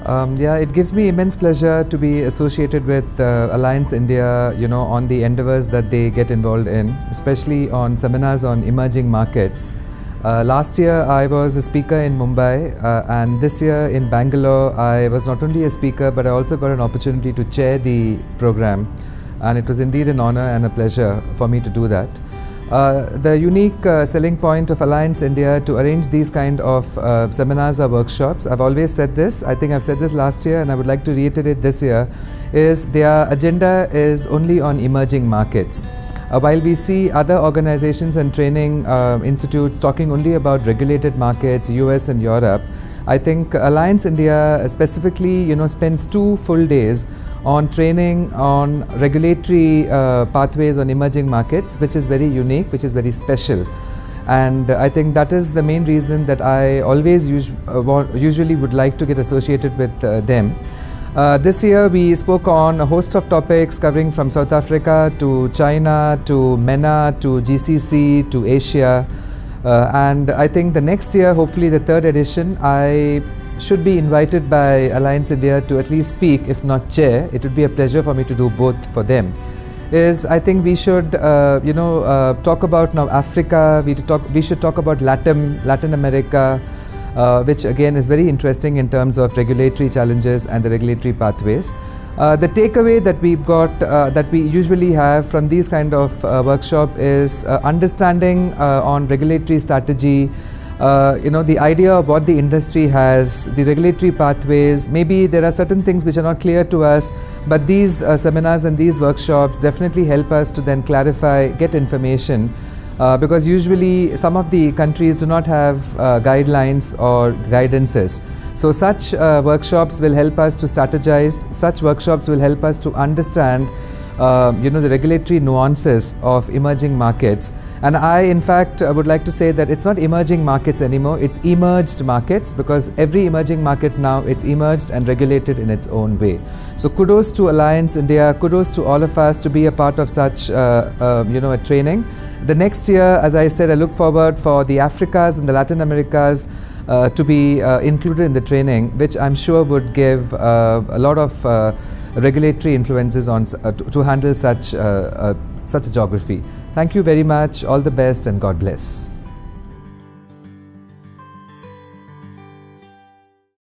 Yeah, it gives me immense pleasure to be associated with Alliance India, on the endeavors that they get involved in, especially on seminars on emerging markets. Last year I was a speaker in Mumbai, and this year in Bangalore I was not only a speaker but I also got an opportunity to chair the program, and it was indeed an honor and a pleasure for me to do that. The unique selling point of Alliance India to arrange these kind of seminars or workshops, I've always said this, I think I've said this last year and I would like to reiterate this year, is their agenda is only on emerging markets. While we see other organizations and training institutes talking only about regulated markets, US and Europe, I think Alliance India specifically spends 2 full days on training on regulatory pathways on emerging markets, which is very unique, which is very special. And I think that is the main reason that I always usually would like to get associated with them. This year we spoke on a host of topics covering from South Africa to China to MENA to GCC to Asia. And I think the next year, hopefully the 3rd edition, I should be invited by Alliance India to at least speak, if not chair. It would be a pleasure for me to do both for them. I think we should talk about now Africa, we should talk about Latin America, which again is very interesting in terms of regulatory challenges and the regulatory pathways. The takeaway that we've got, that we usually have from these kind of workshop is understanding on regulatory strategy, the idea of what the industry has, the regulatory pathways. Maybe there are certain things which are not clear to us, but these seminars and these workshops definitely help us to then clarify, get information, because usually some of the countries do not have guidelines or guidances. So such workshops will help us to strategize, such workshops will help us to understand the regulatory nuances of emerging markets. And I in fact would like to say that it's not emerging markets anymore, it's emerged markets, because every emerging market now, it's emerged and regulated in its own way. So kudos to Alliance India, kudos to all of us to be a part of such a training. The next year, as I said, I look forward for the Africas and the Latin Americas to be included in the training, which I'm sure would give a lot of regulatory influences on to handle such a geography. Thank you very much, all the best and God bless.